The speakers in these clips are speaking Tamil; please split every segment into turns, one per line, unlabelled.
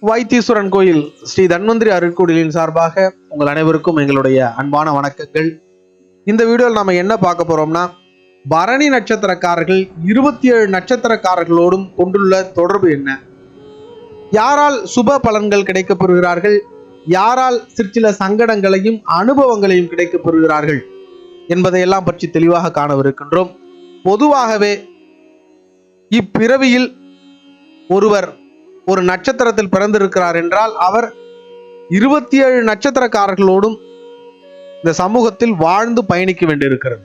வைத்தீஸ்வரன் கோயில் ஸ்ரீ தன்வந்திரி அருட்கொடியின் சார்பாக உங்கள் அனைவருக்கும் எங்களுடைய அன்பான வணக்கங்கள். இந்த வீடியோவில் நாம என்ன பார்க்க போறோம்னா, பரணி நட்சத்திரக்காரர்கள் 27 நட்சத்திரக்காரர்களோடும் கொண்டுள்ள தொடர்பு என்ன, யாரால் சுப பலன்கள் கிடைக்கப் பெறுகிறார்கள், யாரால் சிற்சில சங்கடங்களையும் அனுபவங்களையும் கிடைக்கப் பெறுகிறார்கள் என்பதையெல்லாம் பற்றி தெளிவாக காணவிருக்கின்றோம். பொதுவாகவே இப்பிறவியில் ஒருவர் ஒரு நட்சத்திரத்தில் பிறந்திருக்கிறார் என்றால் அவர் 27 நட்சத்திரக்காரர்களோடும் இந்த சமூகத்தில் வாழ்ந்து பயணிக்க வேண்டியிருக்கிறது.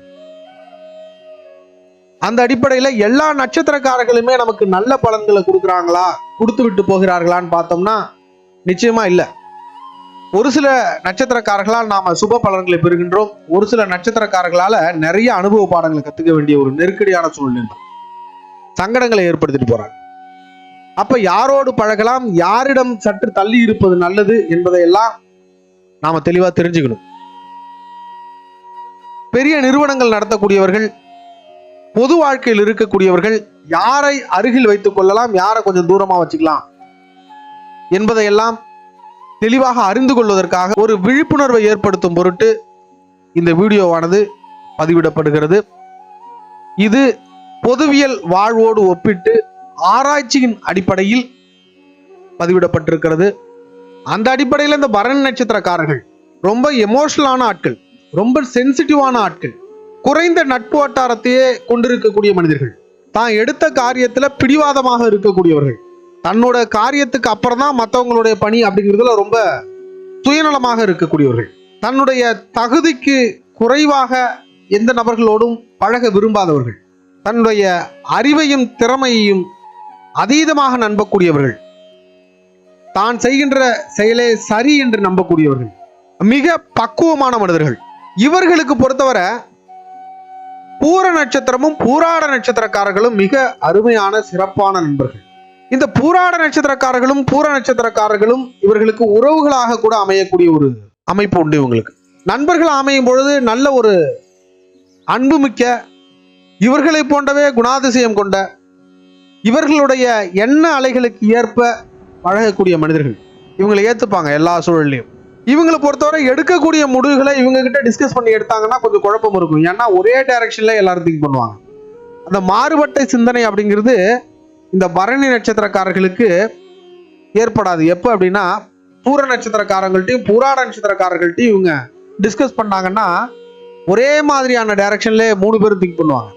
அந்த அடிப்படையில் எல்லா நட்சத்திரக்காரர்களுமே நமக்கு நல்ல பலன்களை கொடுக்குறாங்களா, கொடுத்து விட்டு போகிறார்களான்னு பார்த்தோம்னா நிச்சயமா இல்லை. ஒரு சில நட்சத்திரக்காரர்களால் நாம சுப பலன்களை பெறுகின்றோம். ஒரு சில நட்சத்திரக்காரர்களால நிறைய அனுபவ பாடங்களை கத்துக்க வேண்டிய ஒரு நெருக்கடியான சூழ்நிலை, சங்கடங்களை ஏற்படுத்திட்டு போறாங்க. அப்ப யாரோடு பழகலாம், யாரிடம் சற்று தள்ளி இருப்பது நல்லது என்பதையெல்லாம் நாம தெளிவா தெரிஞ்சுக்கணும். பெரிய நிறுவனங்கள் நடத்தக்கூடியவர்கள், பொது வாழ்க்கையில் இருக்கக்கூடியவர்கள் யாரை அருகில் வைத்துக் கொள்ளலாம், யாரை கொஞ்சம் தூரமா வச்சுக்கலாம் என்பதையெல்லாம் தெளிவாக அறிந்து கொள்வதற்காக ஒரு விழிப்புணர்வை ஏற்படுத்தும் பொருட்டு இந்த வீடியோவானது பதிவிடப்படுகிறது. இது பொதுவியல் வாழ்வோடு ஒப்பிட்டு ஆராய்ச்சியின் அடிப்படையில் பதிவிடப்பட்டிருக்கிறது. அந்த அடிப்படையில் இந்த பரணி நட்சத்திரக்காரர்கள் ரொம்ப எமோஷனலான ஆட்கள், ரொம்ப சென்சிட்டிவான ஆட்கள், குறைந்த நட்பு வட்டாரத்தையே கொண்டிருக்கக்கூடிய மனிதர்கள், தான் எடுத்த காரியத்துல பிடிவாதமாக இருக்கக்கூடியவர்கள், தன்னோட காரியத்துக்கு அப்புறம் தான் மற்றவங்களுடைய பணி அப்படிங்கிறதுல ரொம்ப சுயநலமாக இருக்கக்கூடியவர்கள், தன்னுடைய தகுதிக்கு குறைவாக எந்த நபர்களோடும் பழக விரும்பாதவர்கள், தன்னுடைய அறிவையும் திறமையையும் அதீதமாக நம்பக்கூடியவர்கள், தான் செய்கின்ற செயலே சரி என்று நம்பக்கூடியவர்கள், மிக பக்குவமான மனிதர்கள். இவர்களுக்கு பொறுத்தவரை பூர நட்சத்திரமும் பூராட நட்சத்திரக்காரர்களும் மிக அருமையான சிறப்பான நண்பர்கள். இந்த பூராட நட்சத்திரக்காரர்களும் பூர நட்சத்திரக்காரர்களும் இவர்களுக்கு உறவுகளாக கூட அமையக்கூடிய ஒரு அமைப்பு உண்டு. இவங்களுக்கு நண்பர்கள் அமையும் பொழுது நல்ல ஒரு அன்புமிக்க, இவர்களை போன்றவே குணாதிசயம் கொண்ட, இவர்களுடைய எண்ண அலைகளுக்கு ஏற்ப பழகக்கூடிய மனிதர்கள். இவங்களை ஏத்துப்பாங்க எல்லா சூழலையும். இவங்களை பொறுத்தவரை எடுக்கக்கூடிய முடிவுகளை இவங்க கிட்ட டிஸ்கஸ் பண்ணி எடுத்தாங்கன்னா கொஞ்சம் குழப்பம் இருக்கும். ஏன்னா ஒரே டைரக்ஷன்ல எல்லாரும் திங்க் பண்ணுவாங்க. அந்த மாறுபட்ட சிந்தனை அப்படிங்கிறது இந்த பரணி நட்சத்திரக்காரர்களுக்கு ஏற்படாது. எப்ப அப்படின்னா, பூர நட்சத்திரக்காரங்கள்ட்டையும் பூராட நட்சத்திரக்காரர்கள்ட்டையும் இவங்க டிஸ்கஸ் பண்ணாங்கன்னா ஒரே மாதிரியான டைரக்ஷன்ல 3 பேரும் திங்க் பண்ணுவாங்க.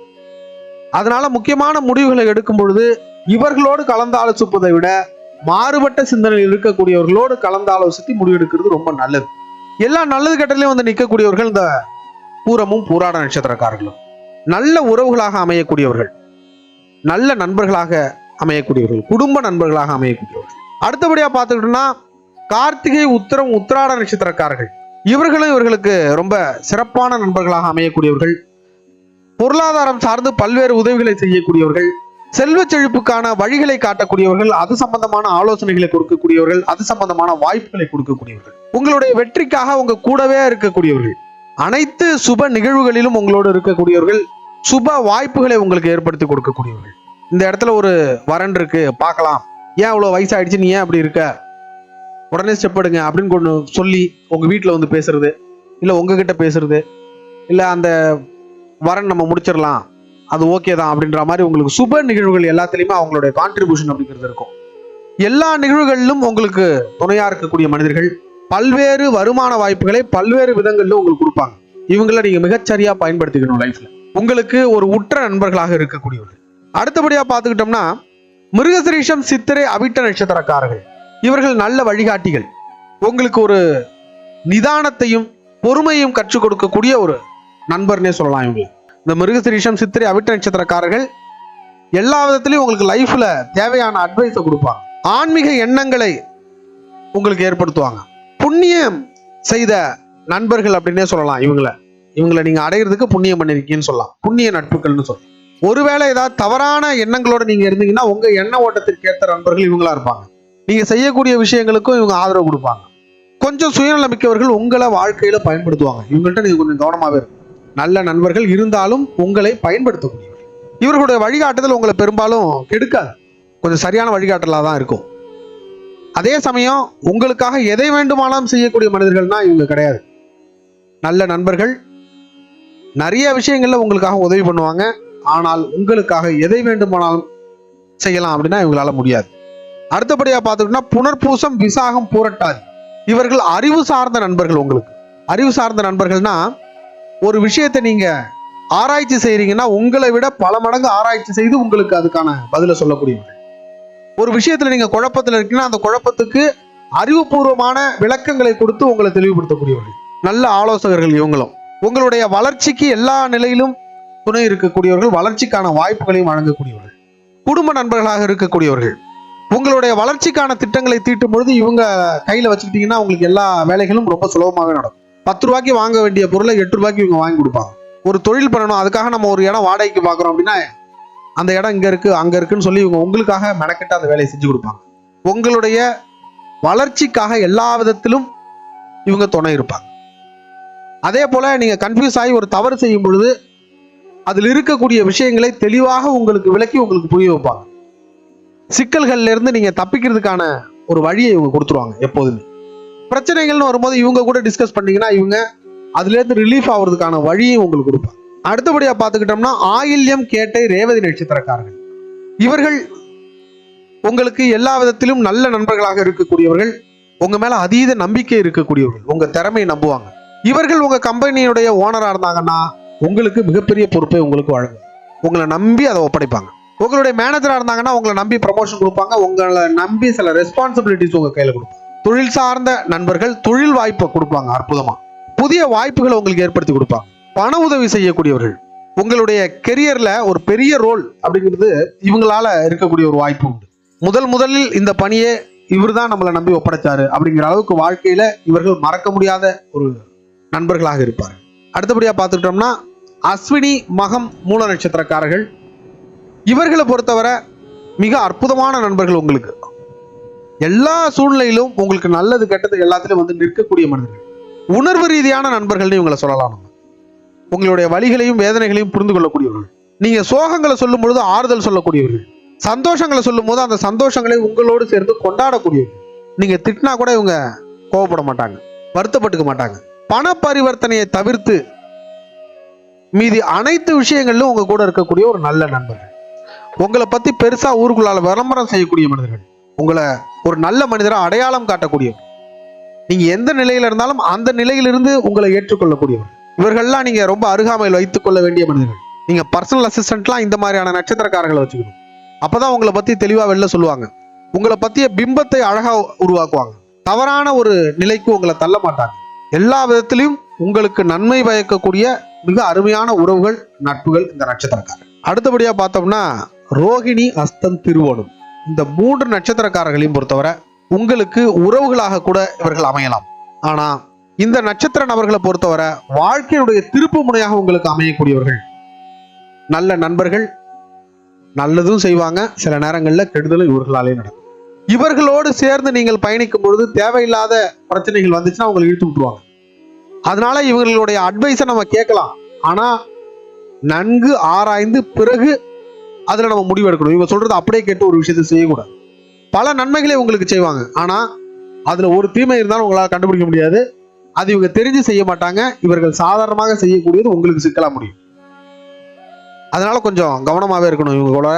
அதனால முக்கியமான முடிவுகளை எடுக்கும் பொழுது இவர்களோடு கலந்து ஆலோசிப்பதை விட மாறுபட்ட சிந்தனையில் இருக்கக்கூடியவர்களோடு கலந்து ஆலோசித்து முடிவெடுக்கிறது ரொம்ப நல்லது. எல்லா நல்லது கெட்டலையும் வந்து நிற்கக்கூடியவர்கள் இந்த பூரமும் பூராட நட்சத்திரக்காரர்களும் நல்ல உறவுகளாக அமையக்கூடியவர்கள், நல்ல நண்பர்களாக அமையக்கூடியவர்கள், குடும்ப நண்பர்களாக அமையக்கூடியவர்கள். அடுத்தபடியா பார்த்துக்கிட்டோம்னா கார்த்திகை உத்திரம் உத்திராட நட்சத்திரக்காரர்கள், இவர்களும் இவர்களுக்கு ரொம்ப சிறப்பான நண்பர்களாக அமையக்கூடியவர்கள், பொருளாதாரம் சார்ந்து பல்வேறு உதவிகளை செய்யக்கூடியவர்கள், செல்வ செழிப்புக்கான வழிகளை காட்டக்கூடியவர்கள், அது சம்பந்தமான ஆலோசனைகளை கொடுக்கக்கூடியவர்கள், அது சம்பந்தமான வாய்ப்புகளை கொடுக்கக்கூடியவர்கள், உங்களுடைய வெற்றிக்காக உங்க கூடவே இருக்கக்கூடியவர்கள், அனைத்து சுப நிகழ்வுகளிலும் உங்களோடு இருக்கக்கூடியவர்கள், சுப வாய்ப்புகளை உங்களுக்கு ஏற்படுத்தி கொடுக்கக்கூடியவர்கள். இந்த இடத்துல ஒரு வரன் இருக்கு, பார்க்கலாம், ஏன் அவ்வளோ வயசாயிடுச்சு, நீ ஏன் அப்படி இருக்க, உடனே ஸ்டெப் எடுங்க அப்படின்னு கொண்டு சொல்லி உங்க வீட்டில் வந்து பேசுறது, இல்லை உங்ககிட்ட பேசுறது, இல்லை அந்த வரன் நம்ம முடிச்சிடலாம், அது ஓகே தான் அப்படின்ற மாதிரி உங்களுக்கு சுப நிகழ்வுகள் எல்லாத்துலேயுமே அவங்களுடைய கான்ட்ரிபியூஷன் அப்படிங்கிறது இருக்கும். எல்லா நிகழ்வுகளிலும் உங்களுக்கு துணையா இருக்கக்கூடிய மனிதர்கள் பல்வேறு வருமான வாய்ப்புகளை பல்வேறு விதங்களிலும் உங்களுக்கு கொடுப்பாங்க. இவங்களை நீங்க மிகச்சரியா பயன்படுத்திக்கணும் லைஃப்ல. உங்களுக்கு ஒரு உற்ற நண்பர்களாக இருக்கக்கூடியவர்கள். அடுத்தபடியா பார்த்துக்கிட்டோம்னா மிருகசிரீஷம் சித்திரை அவிட்ட நட்சத்திரக்காரர்கள், இவர்கள் நல்ல வழிகாட்டிகள். உங்களுக்கு ஒரு நிதானத்தையும் பொறுமையும் கற்றுக் கொடுக்கக்கூடிய ஒரு நண்பர்னே சொல்லலாம். இவங்க இந்த மிருகசிரீஷம் சித்திரை அவிட்ட நட்சத்திரக்காரர்கள் எல்லா விதத்திலையும் உங்களுக்கு லைஃப்ல தேவையான அட்வைஸை கொடுப்பாங்க. ஆன்மீக எண்ணங்களை உங்களுக்கு ஏற்படுத்துவாங்க. புண்ணியம் செய்த நண்பர்கள் அப்படின்னே சொல்லலாம். இவங்களை நீங்க அடையிறதுக்கு புண்ணியம் பண்ணிருக்கீங்கன்னு சொல்லலாம், புண்ணிய நட்புகள்னு சொல்லலாம். ஒருவேளை ஏதாவது தவறான எண்ணங்களோட நீங்க இருந்தீங்கன்னா உங்க எண்ண ஓட்டத்திற்கு ஏற்ற நண்பர்கள் இவங்களா இருப்பாங்க. நீங்க செய்யக்கூடிய விஷயங்களுக்கும் இவங்க ஆதரவு கொடுப்பாங்க. கொஞ்சம் சுயநலமிக்கவர்கள் உங்களை வாழ்க்கையில பயன்படுத்துவாங்க. இவங்கள்ட்ட நீங்க கொஞ்சம் கவனமாவே இருக்கும். நல்ல நண்பர்கள் இருந்தாலும் உங்களை பயன்படுத்தக்கூடியவர்கள். இவர்களுடைய வழிகாட்டுதல் உங்களை பெரும்பாலும் கெடுக்காது, கொஞ்சம் சரியான வழிகாட்டலாக தான் இருக்கும். அதே சமயம் உங்களுக்காக எதை வேண்டுமானாலும் செய்யக்கூடிய மனிதர்கள்னா இவங்க கிடையாது. நல்ல நண்பர்கள், நிறைய விஷயங்கள்ல உங்களுக்காக உதவி பண்ணுவாங்க. ஆனால் உங்களுக்காக எதை வேண்டுமானாலும் செய்யலாம் அப்படின்னா இவங்களால முடியாது. அடுத்தபடியா பார்த்துக்கிட்டோம்னா புனர்பூசம், விசாகம், பூரட்டாதி, இவர்கள் அறிவு சார்ந்த நண்பர்கள். உங்களுக்கு அறிவு சார்ந்த நண்பர்கள்னா ஒரு விஷயத்தை நீங்க ஆராய்ச்சி செய்றீங்கன்னா உங்களை விட பல மடங்கு ஆராய்ச்சி செய்து உங்களுக்கு அதுக்கான பதிலை சொல்லக்கூடியவர்கள். ஒரு விஷயத்துல நீங்க குழப்பத்தில் இருக்கீங்கன்னா அந்த குழப்பத்துக்கு அறிவுபூர்வமான விளக்கங்களை கொடுத்து உங்களை தெளிவுபடுத்தக்கூடியவர்கள். நல்ல ஆலோசகர்கள் இவங்களும். உங்களுடைய வளர்ச்சிக்கு எல்லா நிலையிலும் துணை இருக்கக்கூடியவர்கள், வளர்ச்சிக்கான வாய்ப்புகளையும் வழங்கக்கூடியவர்கள். குடும்ப நண்பர்களாக இருக்கக்கூடியவர்கள். உங்களுடைய வளர்ச்சிக்கான திட்டங்களை தீட்டும் பொழுது இவங்க கையில வச்சுக்கிட்டீங்கன்னா உங்களுக்கு எல்லா வேலைகளும் ரொம்ப சுலபமாகவே நடக்கும். 10 ரூபாய்க்கு வாங்க வேண்டிய பொருளை 8 ரூபாய்க்கு இவங்க வாங்கி கொடுப்பாங்க. ஒரு தொழில் பண்ணணும், அதுக்காக நம்ம ஒரு இடம் வாடகைக்கு பார்க்குறோம் அப்படின்னா அந்த இடம் இங்க இருக்கு அங்க இருக்குன்னு சொல்லி இவங்க உங்களுக்காக மெனக்கிட்டு அந்த வேலையை செஞ்சு கொடுப்பாங்க. உங்களுடைய வளர்ச்சிக்காக எல்லா விதத்திலும் இவங்க துணை இருப்பாங்க. அதே போல நீங்க கன்ஃபியூஸ் ஆகி ஒரு தவறு செய்யும் பொழுது அதில் இருக்கக்கூடிய விஷயங்களை தெளிவாக உங்களுக்கு விளக்கி உங்களுக்கு புரிய வைப்பாங்க. சிக்கல்கள்ல இருந்து நீங்க தப்பிக்கிறதுக்கான ஒரு வழியை இவங்க கொடுத்துருவாங்க. எப்போதுமே பிரச்சனைகள்னு வரும்போது இவங்க கூட டிஸ்கஸ் பண்ணீங்கன்னா இவங்க அதுல இருந்து ரிலீஃப் ஆகுறதுக்கான வழியை உங்களுக்கு கொடுப்பாங்க. அடுத்தபடியா பார்த்துக்கிட்டோம்னா ஆயில்யம், கேட்டை, ரேவதி நட்சத்திரக்காரர்கள். இவர்கள் உங்களுக்கு எல்லா விதத்திலும் நல்ல நண்பர்களாக இருக்கக்கூடியவர்கள். உங்க மேல அதீத நம்பிக்கை இருக்கக்கூடியவர்கள். உங்க திறமையை நம்புவாங்க. இவர்கள் உங்க கம்பெனியுடைய ஓனரா இருந்தாங்கன்னா உங்களுக்கு மிகப்பெரிய பொறுப்பை உங்களுக்கு வழங்கும். உங்களை நம்பி அதை ஒப்படைப்பாங்க. உங்களுடைய மேனேஜரா இருந்தாங்கன்னா உங்களை நம்பி ப்ரமோஷன் கொடுப்பாங்க. உங்களை நம்பி சில ரெஸ்பான்சிபிலிட்டிஸ் உங்க கையில கொடுப்பாங்க. தொழில் சார்ந்த நண்பர்கள் தொழில் வாய்ப்பை கொடுப்பாங்க. அற்புதமா புதிய வாய்ப்புகளை உங்களுக்கு ஏற்படுத்தி கொடுப்பாங்க. பண உதவி செய்யக்கூடியவர்கள். உங்களுடைய கெரியர்ல ஒரு பெரிய ரோல் அப்படிங்கிறது இவங்களால இருக்கக்கூடிய ஒரு வாய்ப்பு உண்டு. முதலில் இந்த பணியை இவர் தான் நம்மளை நம்பி ஒப்படைச்சாரு அப்படிங்கிற அளவுக்கு வாழ்க்கையில இவர்கள் மறக்க முடியாத ஒரு நண்பர்களாக இருப்பார். அடுத்தபடியா பார்த்துக்கிட்டோம்னா அஸ்வினி, மகம், மூல நட்சத்திரக்காரர்கள். இவர்களை பொறுத்தவரை மிக அற்புதமான நண்பர்கள். உங்களுக்கு எல்லா சூழ்நிலையிலும் உங்களுக்கு நல்லது கெட்டது எல்லாத்திலும் வந்து நிற்கக்கூடிய மனிதர்கள். உணர்வு ரீதியான நண்பர்கள்னு இவங்களை சொல்லலாம். நம்ம உங்களுடைய வலிகளையும் வேதனைகளையும் புரிந்து கொள்ளக்கூடியவர்கள். நீங்க சோகங்களை சொல்லும் பொழுது ஆறுதல் சொல்லக்கூடியவர்கள். சந்தோஷங்களை சொல்லும் போது அந்த சந்தோஷங்களை உங்களோடு சேர்ந்து கொண்டாடக்கூடியவர்கள். நீங்க திட்டினா கூட இவங்க கோவப்பட மாட்டாங்க, வருத்தப்பட்டுக்க மாட்டாங்க. பண பரிவர்த்தனையை தவிர்த்து மீதி அனைத்து விஷயங்களிலும் உங்க கூட இருக்கக்கூடிய ஒரு நல்ல நண்பர்கள். உங்களை பத்தி பெருசா ஊருக்குள்ளால விளம்பரம் செய்யக்கூடிய மனிதர்கள். உங்களை ஒரு நல்ல மனிதரை அடையாளம் காட்டக்கூடியவர். நீங்க எந்த நிலையில இருந்தாலும் அந்த நிலையிலிருந்து உங்களை ஏற்றுக்கொள்ளக்கூடியவர். இவர்கள்லாம் நீங்க ரொம்ப அருகாமையில் வைத்துக் கொள்ள வேண்டிய மனிதர்கள். நீங்க பர்சனல் அசிஸ்டன்ட்லாம் இந்த மாதிரியான நட்சத்திரக்காரர்களை வச்சுக்கணும். அப்பதான் உங்களை பத்தி தெளிவா வெளில சொல்லுவாங்க. உங்களை பத்திய பிம்பத்தை அழகா உருவாக்குவாங்க. தவறான ஒரு நிலைக்கு உங்களை தள்ள மாட்டாங்க. எல்லா விதத்திலையும் உங்களுக்கு நன்மை பயக்கக்கூடிய மிக அருமையான உறவுகள், நட்புகள் இந்த நட்சத்திரக்காரர்கள். அடுத்தபடியா பார்த்தோம்னா ரோகிணி, அஸ்தம், திருவோணம், இந்த 3 நட்சத்திரக்காரர்களையும் பொறுத்தவரை உங்களுக்கு உறவுகளாக கூட இவர்கள் அமையலாம். ஆனா இந்த நட்சத்திர நபர்களை பொறுத்தவரை வாழ்க்கையுடைய திருப்பு முனையாக உங்களுக்கு அமையக்கூடியவர்கள். நல்ல நண்பர்கள், நல்லதும் செய்வாங்க, சில நேரங்களில் கெடுதலும் இவர்களாலே நடக்கும். இவர்களோடு சேர்ந்து நீங்கள் பயணிக்கும் பொழுது தேவையில்லாத பிரச்சனைகள் வந்துச்சுன்னா உங்களை இழுத்து விட்டுருவாங்க. அதனால இவர்களுடைய அட்வைஸை நம்ம கேட்கலாம், ஆனா நன்கு ஆராய்ந்து பிறகு அதுல நம்ம முடிவெடுக்கணும். இவங்க சொல்றது அப்படியே கேட்டு ஒரு விஷயத்தை செய்யக்கூடாது. பல நன்மைகளை உங்களுக்கு செய்வாங்க, ஆனா அதுல ஒரு தீமை இருந்தாலும் உங்களால் கண்டுபிடிக்க முடியாது. அது இவங்க தெரிஞ்சு செய்ய மாட்டாங்க. இவர்கள் சாதாரணமாக செய்யக்கூடியது உங்களுக்கு சிக்கலா முடியும். அதனால கொஞ்சம் கவனமாவே இருக்கணும். இவங்களோட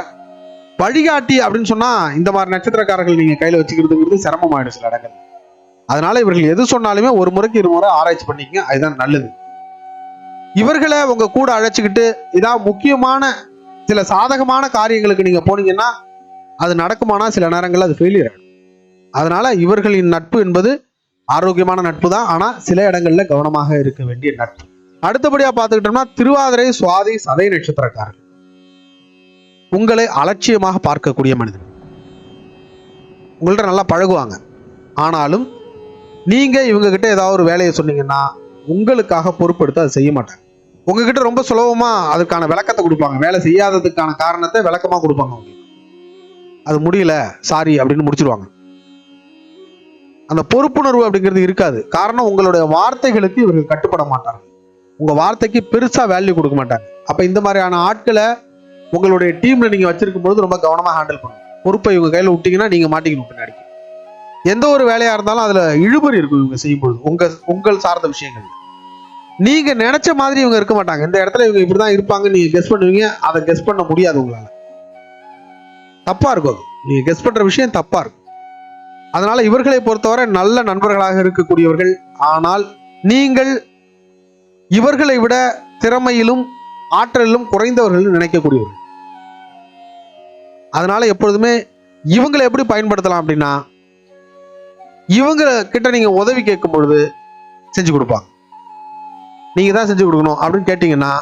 வழிகாட்டி அப்படின்னு சொன்னா இந்த மாதிரி நட்சத்திரக்காரர்கள் நீங்க கையில வச்சுக்கிறதுங்கிறது சிரமமாயிடும் சில இடங்கள். அதனால இவர்கள் எது சொன்னாலுமே ஒரு முறைக்கு 2 முறை ஆராய்ச்சி பண்ணிக்கங்க, அதுதான் நல்லது. இவர்களை உங்க கூட அழைச்சிக்கிட்டு இதான் முக்கியமான சில சாதகமான காரியங்களுக்கு நீங்க போனீங்கன்னா அது நடக்குமானா சில நேரங்கள்ல அது ஃபெயிலியர் ஆகும். அதனால இவர்களின் நட்பு என்பது ஆரோக்கியமான நட்பு தான், ஆனா சில இடங்கள்ல கவனமாக இருக்க வேண்டிய நட்பு. அடுத்தபடியா பார்த்துக்கிட்டோம்னா திருவாதிரை, சுவாதி, சதை நட்சத்திரக்காரர்கள். உங்களை அலட்சியமாக பார்க்கக்கூடிய மனிதர்கள். உங்கள்ட்ட நல்லா பழகுவாங்க, ஆனாலும் நீங்க இவங்க கிட்ட ஏதாவது ஒரு வேலையை சொன்னீங்கன்னா உங்களுக்காக பொறுப்பெடுத்து அதை செய்ய மாட்டாங்க. உங்ககிட்ட ரொம்ப சுலபமா அதுக்கான விளக்கத்தை கொடுப்பாங்க. வேலை செய்யாததுக்கான காரணத்தை விளக்கமா கொடுப்பாங்க. அது முடியல, சாரி அப்படின்னு முடிச்சிருவாங்க. அந்த பொறுப்புணர்வு அப்படிங்கிறது இருக்காது. காரணம் உங்களுடைய வார்த்தைகளுக்கு இவர்கள் கட்டுப்பட மாட்டாங்க. உங்க வார்த்தைக்கு பெருசா வேல்யூ கொடுக்க மாட்டாங்க. அப்ப இந்த மாதிரியான ஆட்களை உங்களுடைய டீம்ல நீங்க வச்சிருக்கும் போது ரொம்ப கவனமா ஹேண்டில் பண்ணணும். பொறுப்பை இவங்க கையில விட்டீங்கன்னா நீங்க மாட்டிக்கணும் பின்னாடி. எந்த ஒரு வேலையா இருந்தாலும் அதுல இழுபறி இருக்கும் இவங்க செய்யும்பொழுது. உங்கள் சார்ந்த விஷயங்கள் நீங்க நினைச்ச மாதிரி இவங்க இருக்க மாட்டாங்க. இந்த இடத்துல இவங்க இப்படிதான் இருப்பாங்க நீங்க கெஸ் பண்ணுவீங்க, அதை கெஸ் பண்ண முடியாது உங்களால. தப்பா இருக்கும் அது. நீங்க கெஸ் பண்ற விஷயம் தப்பா இருக்கும். அதனால இவர்களை பொறுத்தவரை நல்ல நண்பர்களாக இருக்கக்கூடியவர்கள். ஆனால் நீங்கள் இவர்களை விட திறமையிலும் ஆற்றலிலும் குறைந்தவர்கள் நினைக்கக்கூடியவர்கள். அதனால எப்பொழுதுமே இவங்களை எப்படி பயன்படுத்தலாம் அப்படின்னா, இவங்க கிட்ட நீங்க உதவி கேட்கும் பொழுது செஞ்சு கொடுப்பாங்க. நீங்க தான் செஞ்சு கொடுக்கணும் அப்படின்னு கேட்டீங்கன்னா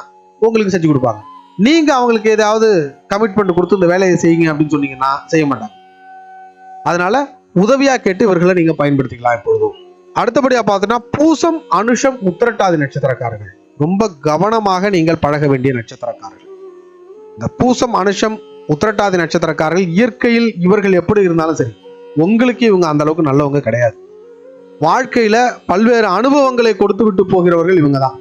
உங்களுக்கு செஞ்சு கொடுப்பாங்க. நீங்க அவங்களுக்கு ஏதாவது கமிட்மெண்ட் கொடுத்து இந்த வேலையை செய்யுங்க அப்படின்னு சொன்னீங்கன்னா செய்ய மாட்டாங்க. அதனால உதவியா கேட்டு இவர்களை நீங்க பயன்படுத்திக்கலாம் எப்பொழுதும். அடுத்தபடியா பார்த்தோம்னா பூசம், அனுஷம், உத்திரட்டாதி நட்சத்திரக்காரர்கள் ரொம்ப கவனமாக நீங்கள் பழக வேண்டிய நட்சத்திரக்காரர்கள். இந்த பூசம், அனுஷம், உத்திரட்டாதி நட்சத்திரக்காரர்கள் இயற்கையில் இவர்கள் எப்படி இருந்தாலும் சரி, உங்களுக்கு இவங்க அந்த அளவுக்கு நல்லவங்க கிடையாது. வாழ்க்கையில பல்வேறு அனுபவங்களை கொடுத்து விட்டு போகிறவர்கள் இவங்க தான்.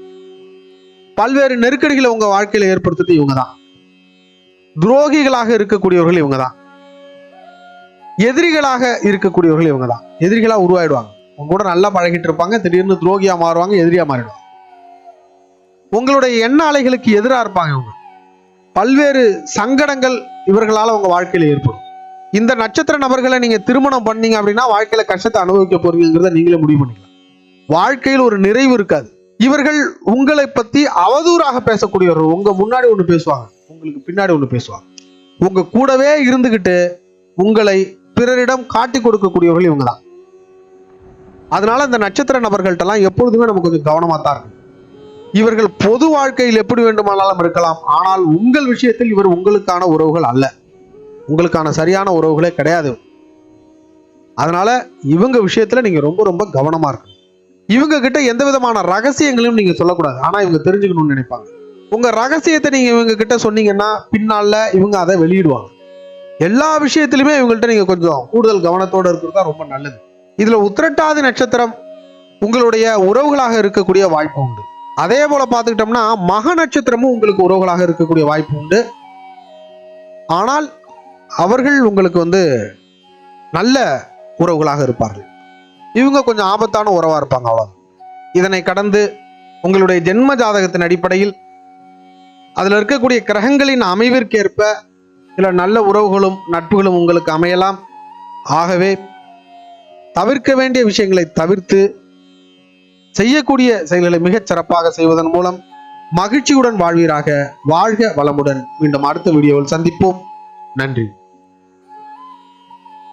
பல்வேறு நெருக்கடிகளை உங்க வாழ்க்கையில ஏற்படுத்துறது இவங்க தான். துரோகிகளாக இருக்கக்கூடியவர்கள் இவங்க தான். எதிரிகளாக இருக்கக்கூடியவர்கள் இவங்க தான். எதிரிகளா உருவாயிடுவாங்க. உங்க கூட நல்லா பழகிட்டு இருப்பாங்க, திடீர்னு துரோகியா மாறுவாங்க, எதிரியா மாறிடுவாங்க. உங்களுடைய எண்ண அலைகளுக்கு எதிராக இருப்பாங்க இவங்க. பல்வேறு சங்கடங்கள் இவர்களால உங்க வாழ்க்கையில ஏற்படும். இந்த நட்சத்திர நபர்களை நீங்க திருமணம் பண்ணீங்க அப்படின்னா வாழ்க்கையில கஷ்டத்தை அனுபவிக்க போறீங்கிறத நீங்களே முடிவு பண்ணிக்கலாம். வாழ்க்கையில் ஒரு நிறைவு இருக்காது. இவர்கள் உங்களை பத்தி அவதூறாக பேசக்கூடியவர்கள். உங்க முன்னாடி ஒண்ணு பேசுவாங்க, உங்களுக்கு பின்னாடி ஒண்ணு பேசுவாங்க. உங்க கூடவே இருந்துகிட்டு உங்களை பிறரிடம் காட்டி கொடுக்கக்கூடியவர்கள் இவங்க தான். அதனால இந்த நட்சத்திர நபர்கள்ட்டெல்லாம் எப்பொழுதுமே நம்ம கொஞ்சம் கவனமா தான் இருக்கணும். இவர்கள் பொது வாழ்க்கையில் எப்படி வேண்டுமானாலும் இருக்கலாம். ஆனால் உங்கள் விஷயத்தில் இவர் உங்களுக்கான உறவுகள் அல்ல. உங்களுக்கான சரியான உறவுகளே கிடையாது. அதனால இவங்க விஷயத்துல நீங்க ரொம்ப ரொம்ப கவனமா இருக்கணும். இவங்க கிட்ட எந்த விதமான ரகசியங்களையும் நீங்க சொல்லக்கூடாது. ஆனா இவங்க தெரிஞ்சுக்கணும்னு நினைப்பாங்க. உங்க ரகசியத்தை நீங்க இவங்க கிட்ட சொன்னீங்கன்னா பின்னால இவங்க அதை வெளியிடுவாங்க. எல்லா விஷயத்திலுமே இவங்கள்ட்ட நீங்க கொஞ்சம் கூடுதல் கவனத்தோடு இருக்கிறது தான் ரொம்ப நல்லது. இதுல உத்திரட்டாதி நட்சத்திரம் உங்களுடைய உறவுகளாக இருக்கக்கூடிய வாய்ப்பு உண்டு. அதே போல பார்த்துக்கிட்டோம்னா மக நட்சத்திரமும் உங்களுக்கு உறவுகளாக இருக்கக்கூடிய வாய்ப்பு உண்டு. ஆனால் அவர்கள் உங்களுக்கு நல்ல உறவுகளாக இருப்பார்கள். இவங்க கொஞ்சம் ஆபத்தான உறவா இருப்பாங்க, அவ்வளவு. இதனை கடந்து உங்களுடைய ஜென்ம ஜாதகத்தின் அடிப்படையில் அதுல இருக்கக்கூடிய கிரகங்களின் அமைவிற்கேற்ப சில நல்ல உறவுகளும் நட்புகளும் உங்களுக்கு அமையலாம். ஆகவே தவிர்க்க வேண்டிய விஷயங்களை தவிர்த்து செய்யக்கூடிய செயல்களை மிகச் சிறப்பாக செய்வதன் மூலம் மகிழ்ச்சியுடன் வாழ்வீராக. வாழ்க வளமுடன். மீண்டும் அடுத்த வீடியோவில் சந்திப்போம். நன்றி.